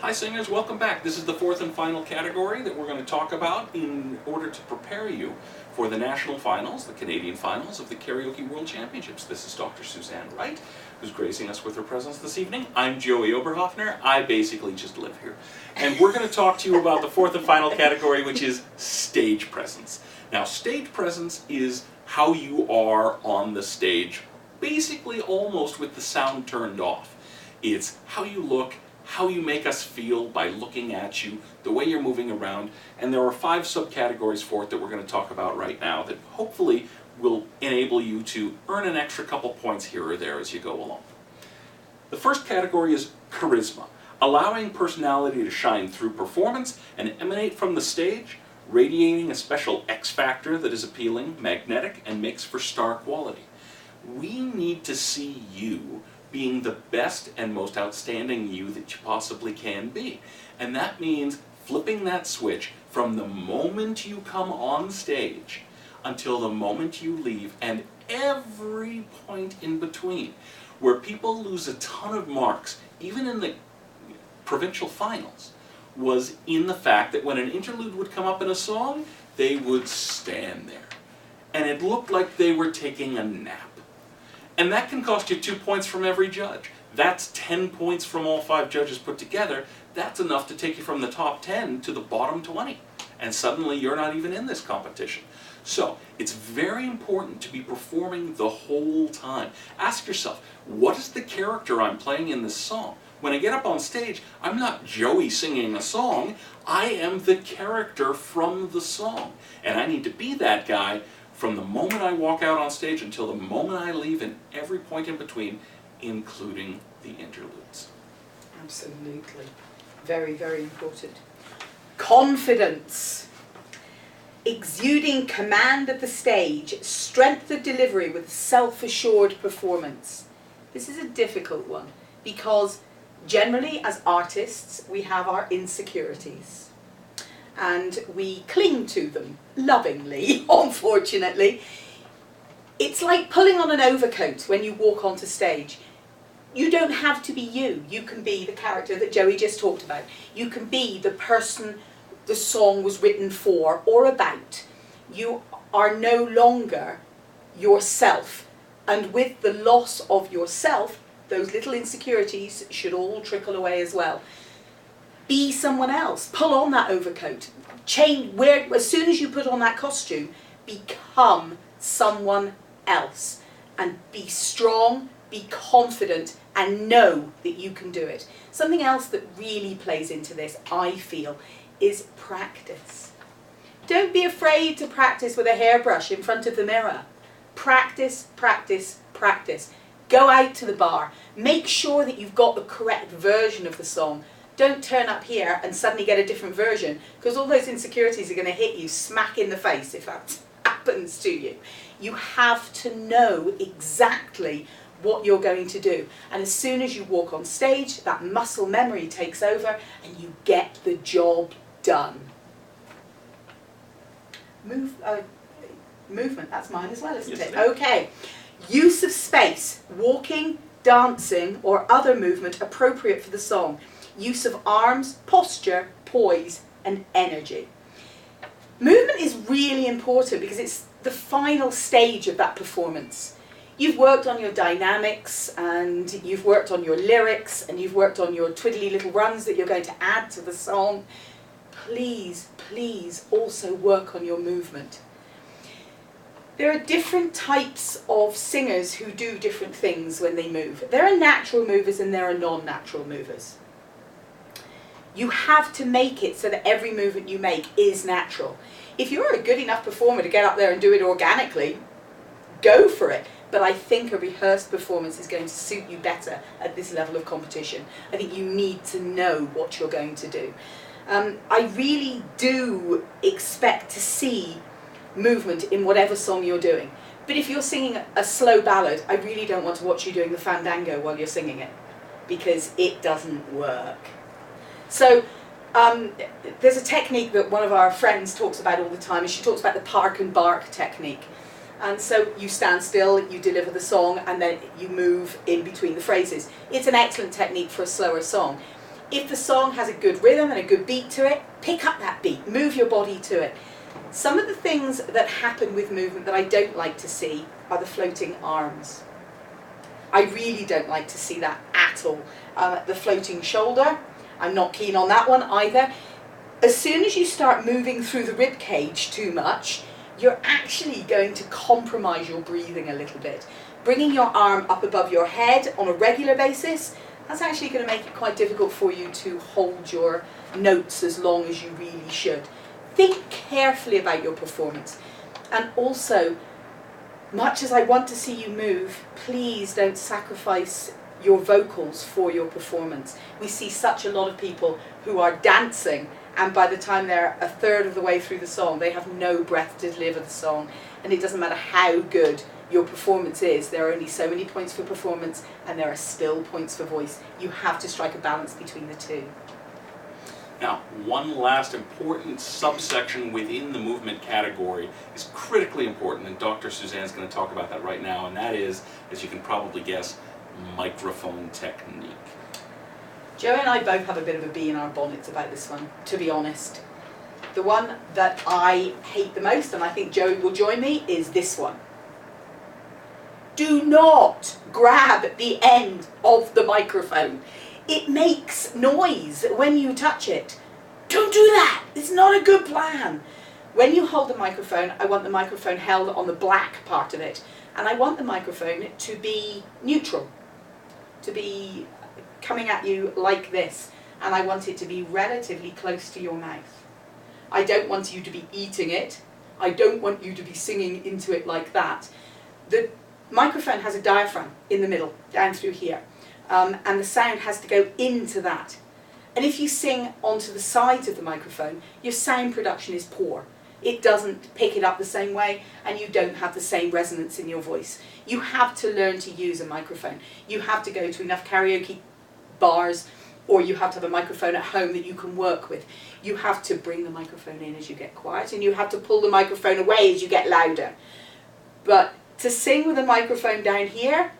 Hi singers, welcome back. This is the fourth and final category that we're going to talk about in order to prepare you for the national finals, the Canadian finals of the Karaoke World Championships. This is Dr. Suzanne Wright, who's gracing us with her presence this evening. I'm Joey Oberhoffner. I basically just live here. And we're going to talk to you about the fourth and final category, which is stage presence. Now, stage presence is how you are on the stage, basically almost with the sound turned off. It's how you look, how you make us feel by looking at you, the way you're moving around, and there are 5 subcategories for it that we're going to talk about right now that hopefully will enable you to earn an extra couple points here or there as you go along. The first category is charisma, allowing personality to shine through performance and emanate from the stage, radiating a special X factor that is appealing, magnetic, and makes for star quality. We need to see you being the best and most outstanding you that you possibly can be. And that means flipping that switch from the moment you come on stage until the moment you leave, and every point in between. Where people lose a ton of marks, even in the provincial finals, was in the fact that when an interlude would come up in a song, they would stand there. And it looked like they were taking a nap. And that can cost you 2 points from every judge. That's 10 points from all 5 judges put together. That's enough to take you from the top 10 to the bottom 20. And suddenly you're not even in this competition. So it's very important to be performing the whole time. Ask yourself, what is the character I'm playing in this song? When I get up on stage, I'm not Joey singing a song. I am the character from the song. And I need to be that guy from the moment I walk out on stage until the moment I leave, and every point in between, including the interludes. Absolutely. Very, very important. Confidence. Exuding command of the stage, strength of delivery with self-assured performance. This is a difficult one because generally as artists we have our insecurities. And we cling to them lovingly, unfortunately. It's like pulling on an overcoat when you walk onto stage. You don't have to be you. You can be the character that Joey just talked about. You can be the person the song was written for or about. You are no longer yourself. And with the loss of yourself, those little insecurities should all trickle away as well. Be someone else. Pull on that overcoat. Change. As soon as you put on that costume, become someone else. And be strong, be confident, and know that you can do it. Something else that really plays into this, I feel, is practice. Don't be afraid to practice with a hairbrush in front of the mirror. Practice, practice, practice. Go out to the bar. Make sure that you've got the correct version of the song. Don't turn up here and suddenly get a different version, because all those insecurities are going to hit you smack in the face if that happens to you. You have to know exactly what you're going to do. And as soon as you walk on stage, that muscle memory takes over and you get the job done. Movement, that's mine as well, isn't it? Okay. Use of space, walking, dancing, or other movement appropriate for the song. Use of arms, posture, poise, and energy. Movement is really important because it's the final stage of that performance. You've worked on your dynamics, and you've worked on your lyrics, and you've worked on your twiddly little runs that you're going to add to the song. Please, please also work on your movement. There are different types of singers who do different things when they move. There are natural movers and there are non-natural movers. You have to make it so that every movement you make is natural. If you're a good enough performer to get up there and do it organically, go for it. But I think a rehearsed performance is going to suit you better at this level of competition. I think you need to know what you're going to do. I really do expect to see movement in whatever song you're doing. But if you're singing a slow ballad, I really don't want to watch you doing the fandango while you're singing it, because it doesn't work. So there's a technique that one of our friends talks about all the time, and she talks about the park and bark technique. And so you stand still, you deliver the song, and then you move in between the phrases. It's an excellent technique for a slower song. If the song has a good rhythm and a good beat to it, pick up that beat, move your body to it. Some of the things that happen with movement that I don't like to see are the floating arms. I really don't like to see that at all. The floating shoulder, I'm not keen on that one either. As soon as you start moving through the rib cage too much, you're actually going to compromise your breathing a little bit. Bringing your arm up above your head on a regular basis, that's actually going to make it quite difficult for you to hold your notes as long as you really should. Think carefully about your performance. And also, much as I want to see you move, please don't sacrifice your vocals for your performance. We see such a lot of people who are dancing, and by the time they're a third of the way through the song, they have no breath to deliver the song. And it doesn't matter how good your performance is, there are only so many points for performance, and there are still points for voice. You have to strike a balance between the two. Now, one last important subsection within the movement category is critically important, and Dr. Suzanne's going to talk about that right now, and that is, as you can probably guess, microphone technique. Joe and I both have a bit of a bee in our bonnets about this one, to be honest. The one that I hate the most, and I think Joe will join me, is this one. Do not grab the end of the microphone. It makes noise when you touch it. Don't do that. It's not a good plan. When you hold the microphone, I want the microphone held on the black part of it. And I want the microphone to be neutral, to be coming at you like this. And I want it to be relatively close to your mouth. I don't want you to be eating it. I don't want you to be singing into it like that. The microphone has a diaphragm in the middle, down through here. And the sound has to go into that. And if you sing onto the sides of the microphone, your sound production is poor. It doesn't pick it up the same way, and you don't have the same resonance in your voice. You have to learn to use a microphone. You have to go to enough karaoke bars, or you have to have a microphone at home that you can work with. You have to bring the microphone in as you get quiet, and you have to pull the microphone away as you get louder. But to sing with a microphone down here,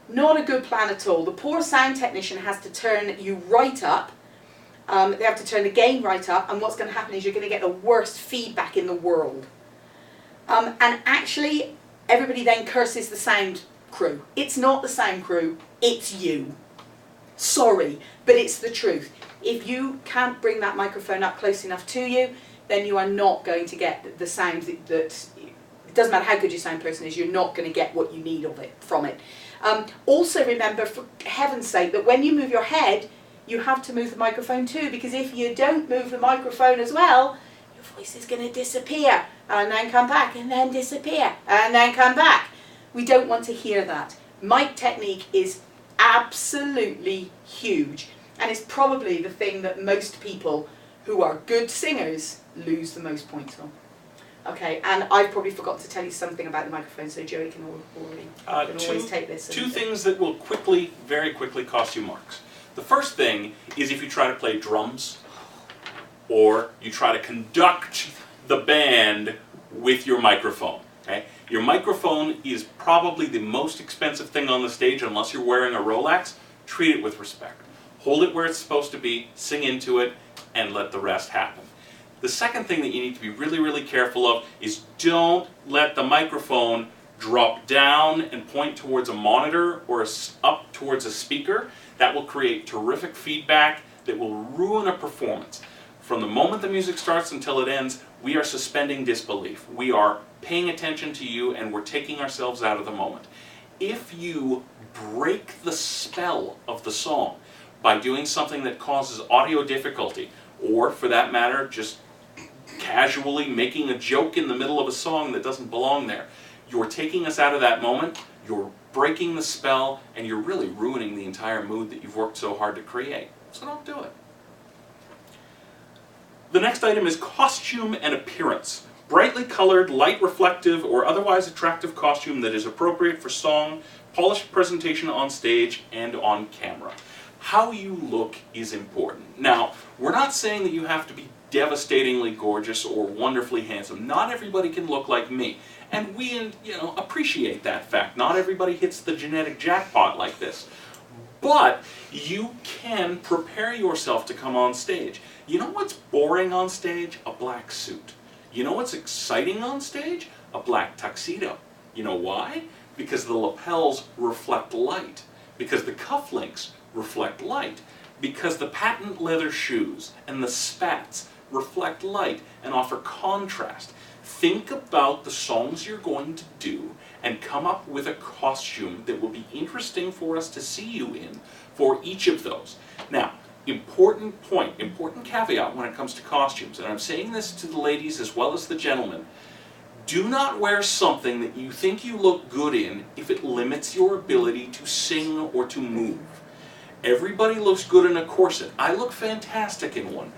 not a good plan at all. The poor sound technician has to turn you right up. They have to turn the gain right up, and what's going to happen is you're going to get the worst feedback in the world. And actually, everybody then curses the sound crew. It's not the sound crew, it's you. Sorry, but it's the truth. If you can't bring that microphone up close enough to you, then you are not going to get the sound that it doesn't matter how good your sound person is, you're not going to get what you need from it. Also remember, for heaven's sake, that when you move your head, you have to move the microphone too, because if you don't move the microphone as well, your voice is going to disappear, and then come back, and then disappear, and then come back. We don't want to hear that. Mic technique is absolutely huge, and it's probably the thing that most people who are good singers lose the most points on. Okay, and I've probably forgot to tell you something about the microphone, so Joey can always take this. Two things that will very quickly cost you marks. The first thing is if you try to play drums, or you try to conduct the band with your microphone. Okay? Your microphone is probably the most expensive thing on the stage, unless you're wearing a Rolex. Treat it with respect. Hold it where it's supposed to be, sing into it, and let the rest happen. The second thing that you need to be really, really careful of is don't let the microphone drop down and point towards a monitor or up towards a speaker. That will create terrific feedback that will ruin a performance. From the moment the music starts until it ends, we are suspending disbelief. We are paying attention to you, and we're taking ourselves out of the moment. If you break the spell of the song by doing something that causes audio difficulty, or for that matter, just casually making a joke in the middle of a song that doesn't belong there, you're taking us out of that moment, you're breaking the spell, and you're really ruining the entire mood that you've worked so hard to create. So don't do it. The next item is costume and appearance. Brightly colored, light reflective, or otherwise attractive costume that is appropriate for song, polished presentation on stage, and on camera. How you look is important. Now, we're not saying that you have to be devastatingly gorgeous or wonderfully handsome. Not everybody can look like me. And we appreciate that fact. Not everybody hits the genetic jackpot like this. But you can prepare yourself to come on stage. You know what's boring on stage? A black suit. You know what's exciting on stage? A black tuxedo. You know why? Because the lapels reflect light. Because the cufflinks reflect light. Because the patent leather shoes and the spats reflect light and offer contrast. Think about the songs you're going to do and come up with a costume that will be interesting for us to see you in for each of those. Now, important point, important caveat when it comes to costumes, and I'm saying this to the ladies as well as the gentlemen. Do not wear something that you think you look good in if it limits your ability to sing or to move. Everybody looks good in a corset. I look fantastic in one.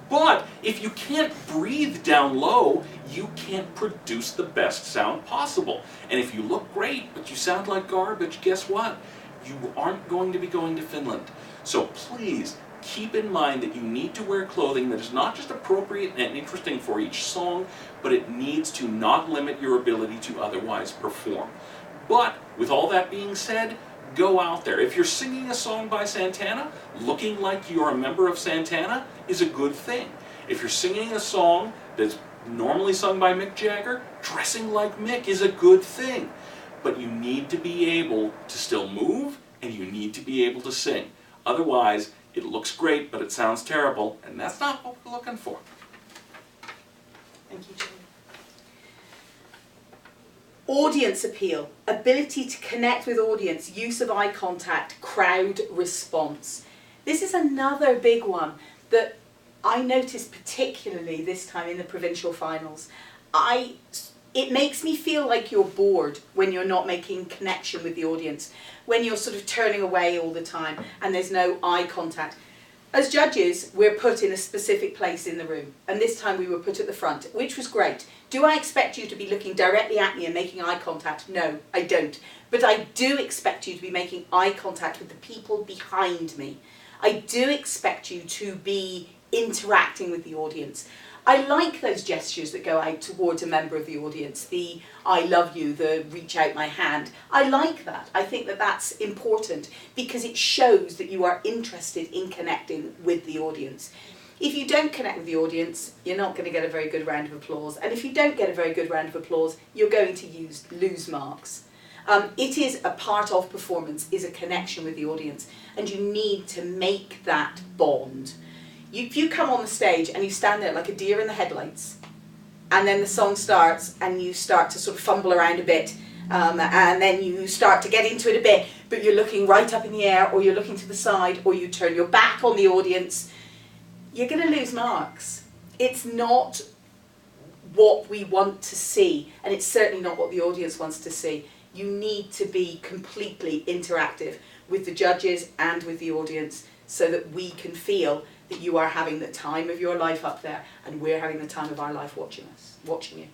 But if you can't breathe down low, you can't produce the best sound possible. And if you look great, but you sound like garbage, guess what? You aren't going to be going to Finland. So please, keep in mind that you need to wear clothing that is not just appropriate and interesting for each song, but it needs to not limit your ability to otherwise perform. But, with all that being said, go out there. If you're singing a song by Santana, looking like you're a member of Santana is a good thing. If you're singing a song that's normally sung by Mick Jagger, dressing like Mick is a good thing. But you need to be able to still move, and you need to be able to sing. Otherwise, it looks great, but it sounds terrible, and that's not what we're looking for. Thank you, Jim. Audience appeal, ability to connect with audience, use of eye contact, crowd response. This is another big one that I noticed particularly this time in the provincial finals. It makes me feel like you're bored when you're not making connection with the audience, when you're sort of turning away all the time and there's no eye contact. As judges, we're put in a specific place in the room, and this time we were put at the front, which was great. Do I expect you to be looking directly at me and making eye contact? No, I don't. But I do expect you to be making eye contact with the people behind me. I do expect you to be interacting with the audience. I like those gestures that go out towards a member of the audience, the I love you, the reach out my hand. I like that. I think that that's important because it shows that you are interested in connecting with the audience. If you don't connect with the audience, you're not going to get a very good round of applause. And if you don't get a very good round of applause, you're going to lose marks. It is a part of performance, is a connection with the audience, and you need to make that bond. If you come on the stage and you stand there like a deer in the headlights, and then the song starts and you start to sort of fumble around a bit, and then you start to get into it a bit, but you're looking right up in the air, or you're looking to the side, or you turn your back on the audience, you're going to lose marks. It's not what we want to see, and it's certainly not what the audience wants to see. You need to be completely interactive with the judges and with the audience so that we can feel that you are having the time of your life up there and we're having the time of our life watching you.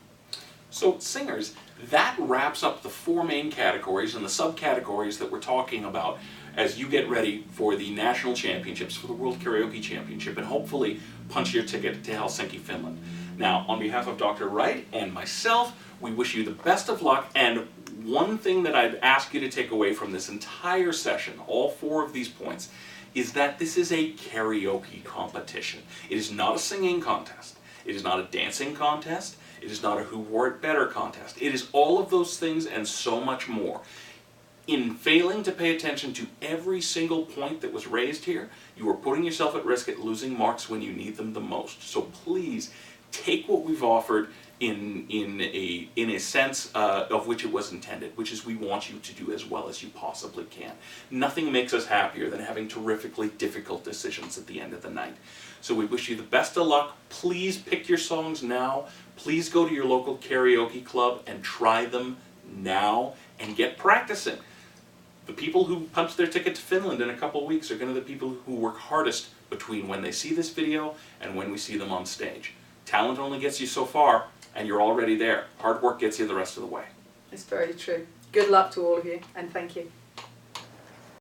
So singers, that wraps up the four main categories and the subcategories that we're talking about as you get ready for the national championships, for the World Karaoke Championship, and hopefully punch your ticket to Helsinki, Finland. Now, on behalf of Dr. Wright and myself, we wish you the best of luck, and one thing that I'd ask you to take away from this entire session, all four of these points, is that this is a karaoke competition. It is not a singing contest. It is not a dancing contest. It is not a who wore it better contest. It is all of those things and so much more. In failing to pay attention to every single point that was raised here, you are putting yourself at risk at losing marks when you need them the most. So please, take what we've offered in a sense of which it was intended, which is we want you to do as well as you possibly can. Nothing makes us happier than having terrifically difficult decisions at the end of the night. So we wish you the best of luck. Please pick your songs now. Please go to your local karaoke club and try them now and get practicing. The people who punch their ticket to Finland in a couple of weeks are going to be the people who work hardest between when they see this video and when we see them on stage. Talent only gets you so far, and you're already there. Hard work gets you the rest of the way. It's very true. Good luck to all of you, and thank you.